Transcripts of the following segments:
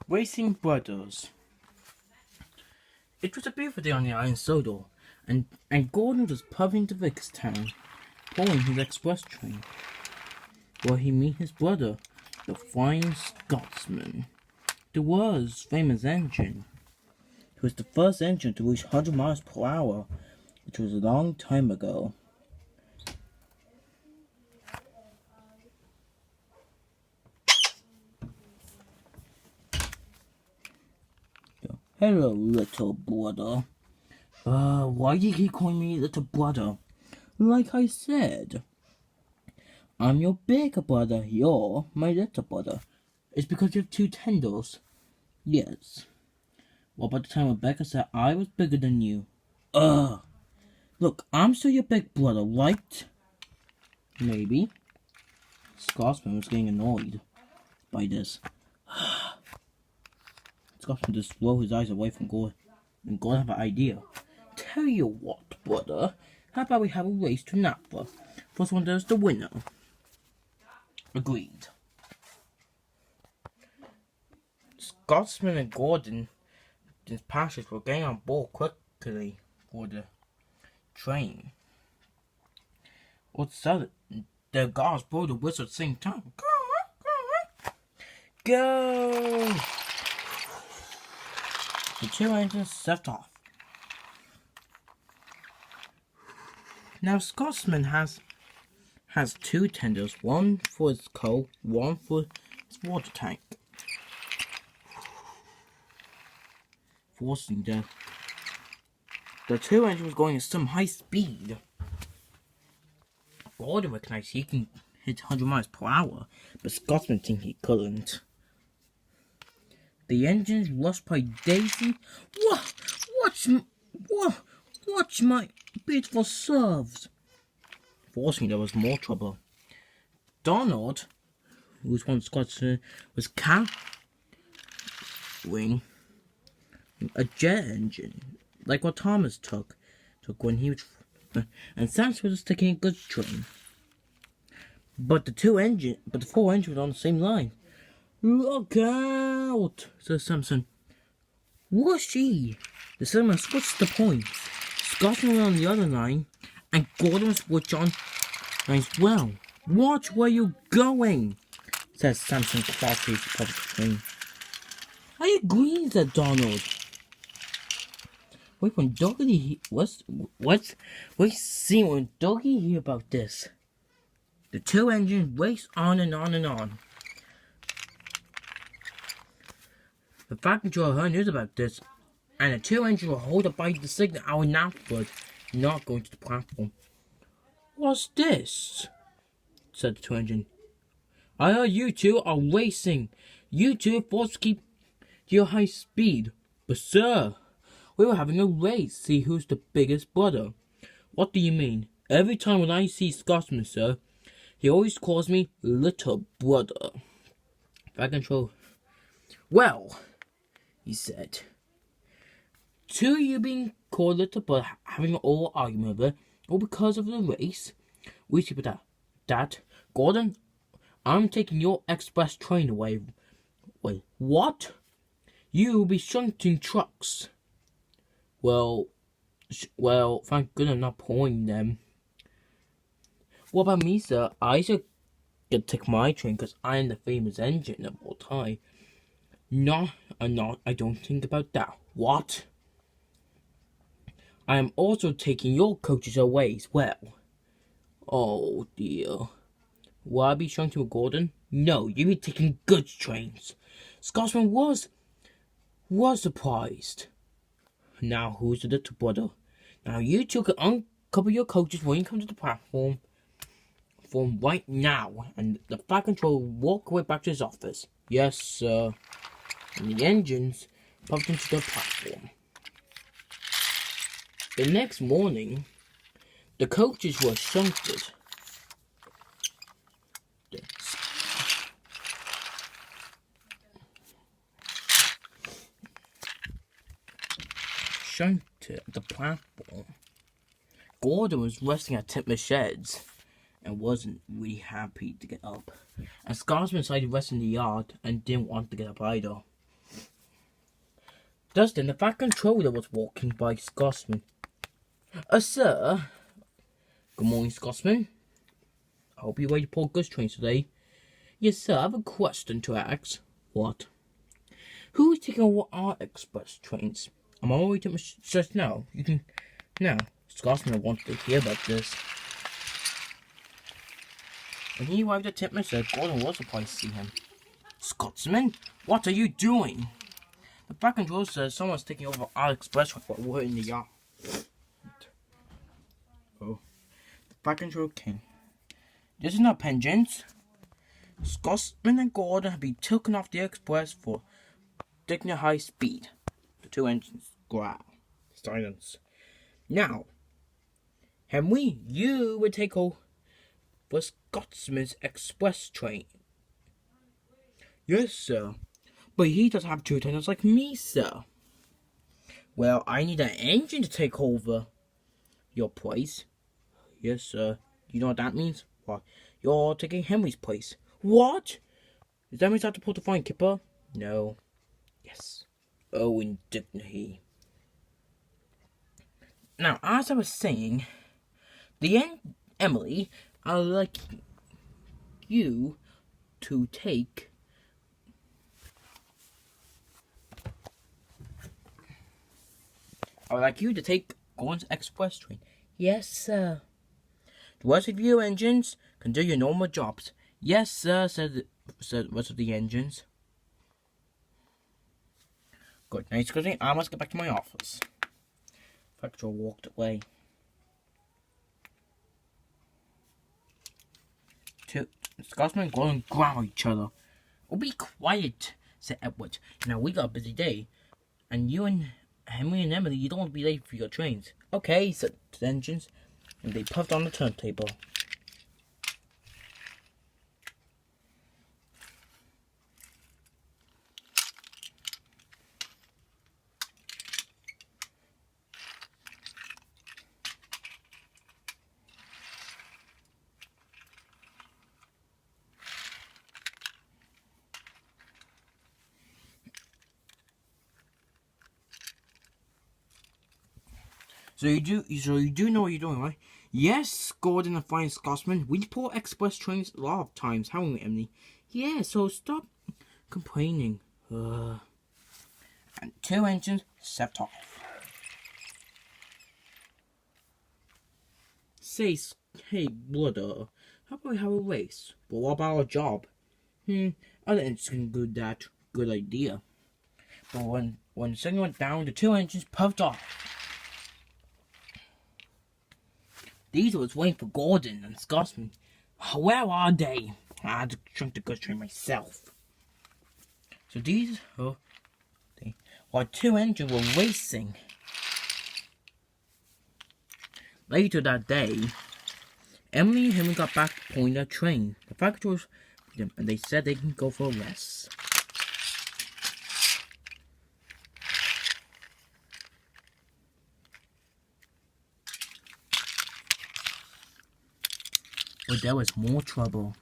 Racing Brothers. It was a beautiful day on the island Sodor, and Gordon was puffing to Vickstown, pulling his express train, where he met his brother, the flying Scotsman, the world's famous engine. It was the first engine to reach 100 miles per hour, which was a long time ago. Hello, little brother. Why do you keep calling me little brother? Like I said, I'm your bigger brother, you're my little brother. It's because you have two tendrils. Yes. Well, by the time Rebecca said I was bigger than you. Look, I'm still your big brother, right? Maybe. Scotsman was getting annoyed by this. Scotsman just rolled his eyes away from Gordon, and Gordon had an idea. Tell you what, brother, how about we have a race to Napa? First one does the winner. Agreed. Scotsman and Gordon's passengers were getting on board quickly for the train. All of a sudden, their guards blew the whistle at the same time. Go! The two engines set off. Now Scotsman has two tenders, one for his coal, one for his water tank. Forcing the two engines was going at some high speed. Gordon recognized he can hit 100 miles per hour, but Scotsman think he couldn't. The engines rushed by Daisy. Watch my beautiful serves. Forcing there was more trouble. Donald, who was one Scotsman, was carrying a jet engine, like what Thomas took when he was, and Samson was taking a goods train. But the four engines were on the same line. Look out, says Samson. Whooshy! The cinema switched the points. Scotsman was on the other line, and Gordon switched on as well. Watch where you're going, says Samson crossly to public train. I agree, said Donald. Wait, when Dougie when Dougie hear about this. The two engines race on and on and on. The flight controller heard news about this, and the two engines were hold up by the signal hour afterward, not going to the platform. What's this? Said the two engine. I heard you two are racing. You two are forced to keep your high speed. But sir, we were having a race, see who's the biggest brother. What do you mean? Every time when I see Scotsman, sir, he always calls me little brother. Flight control. Well, he said, two of you being called little brother, having an old argument over it, all because of the race. We see that. Gordon, I'm taking your express train away. Wait, what? You will be shunting trucks. Well, thank goodness I'm not pulling them. What about me, sir? I should get to take my train because I am the famous engine of all time. No, I'm not. I don't think about that. What? I am also taking your coaches away as well. Oh dear. Will I be shunting with Gordon? No, you'll be taking goods trains. Scotsman was surprised. Now who's the little brother? Now you two can uncouple your coaches when you come to the platform right now, and the flight controller will walk away back to his office. Yes, sir. And the engines puffed into the platform. The next morning, the coaches were shunted. Shunted at the platform. Gordon was resting at Titmus Sheds and wasn't really happy to get up. And Scotsman decided to rest in the yard and didn't want to get up either. Just then, the fat controller was walking by Scotsman. Sir. Good morning, Scotsman. I hope you're ready to pull goods trains today. Yes, sir, I have a question to ask. What? Who is taking over our express trains? I'm on my way to my church now. You can... Now, Scotsman wants to hear about this. When he arrived at Tipman, Gordon was surprised to see him. Scotsman, what are you doing? The back control says someone's taking over our express train while we're in the yard. Oh. The back control king. This is not pensions. Scotsman and Gordon have been taken off the express for taking a high speed. The two engines growl. Silence. Now, Henry, you will take over for Scotsman's express train. Yes, sir. But he doesn't have two attendants like me, sir. Well, I need an engine to take over your place. Yes, sir. You know what that means? What? You're taking Henry's place. What? Does that mean I have to pull the fine kipper? No. Yes. Oh, indignity. Now, as I was saying, Emily, I'd like you to take Gordon's express train. Yes, sir. The rest of you engines can do your normal jobs. Yes, sir, said the rest of the engines. Good. Now, excuse me, I must get back to my office. Factor walked away. Scotsman and Gordon growl each other. Oh, be quiet, said Edward. Now, we got a busy day, and you and Henry and Emily, you don't want to be late for your trains. Okay, said the engines, and they puffed on the turntable. So you do know what you're doing, right? Yes, Gordon and fine Scotsman. We pull express trains a lot of times, haven't we, Emily? Yeah, so stop complaining. And two engines set off. Hey, brother, how about we have a race? But what about our job? Other engines can do that. Good idea. But when the signal went down, the two engines puffed off. These was waiting for Gordon and Scotsman. Where are they? I had to drink the goods train myself. So these while two engines were racing. Later that day, Emily and Henry got back pulling their train. The factory was them, and they said they can go for a rest. But there was more trouble.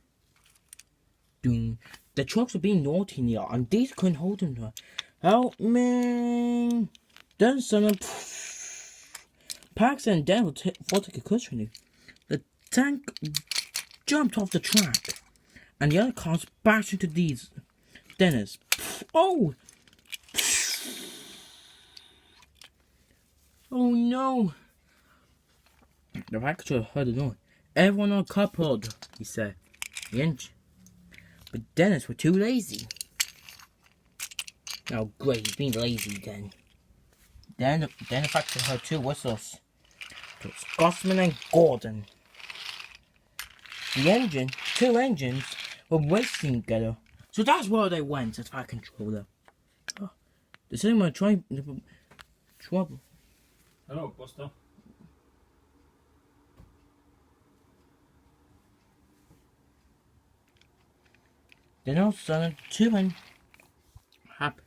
The trucks were being naughty in the yard, and these couldn't hold them. Help me! Then someone Pax and Dan will take a cushion. The tank jumped off the track, and the other cars bashed into these. Dennis. Oh! Oh no! The factor heard the noise. Everyone uncoupled, he said. But Dennis were too lazy. Oh great, he's being lazy then. Then the factor heard two whistles. It was Scotsman and Gordon. Two engines, were racing together. So that's where they went as fire controller. Oh, the cinema trying trouble. Hello, Buster. Then all of a sudden, two men happened.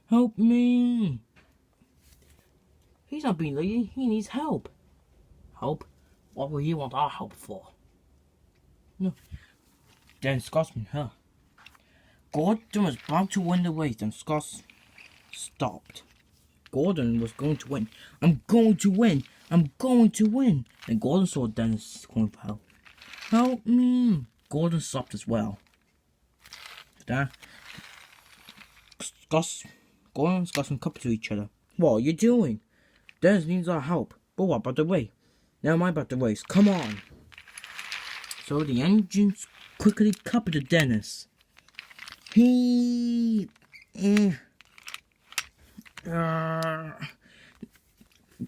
Help me! He's not being lazy, he needs help. Help? What will you want our help for? No. Then Scotsman, Gordon was about to win the race, and Scott stopped. Gordon was going to win. I'm going to win. I'm going to win. And Gordon saw Dennis calling for help. Help me. Gordon stopped as well. Gordon and Scott come up to each other. What are you doing? Dennis needs our help. But what about the race? Never mind about the race. Come on. So the engines quickly coupled to Dennis. Then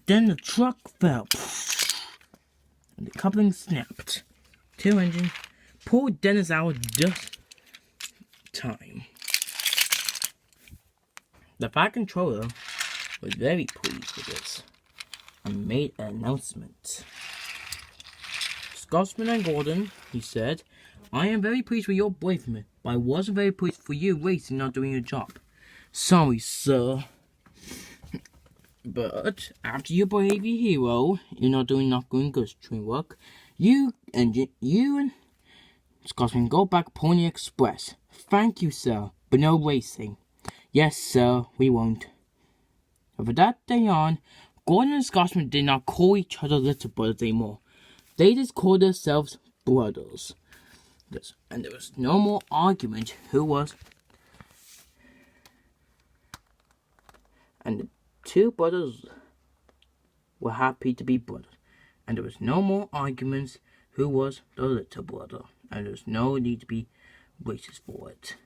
the truck fell. And the coupling snapped. Two engines pulled Dennis out just time. The fire controller was very pleased with this and made an announcement. Scotsman and Gordon, he said, I am very pleased with your bravery, but I wasn't very pleased for you racing not doing your job. Sorry, sir. But after you behave your hero, you're not doing good train work. You and Scotsman go back Pony Express. Thank you, sir, but no racing. Yes, sir, we won't. And from that day on, Gordon and Scotsman did not call each other little brothers anymore. They just called themselves brothers. And there was no more argument who was. And the two brothers were happy to be brothers. And there was no more arguments who was the little brother. And there was no need to be racist for it.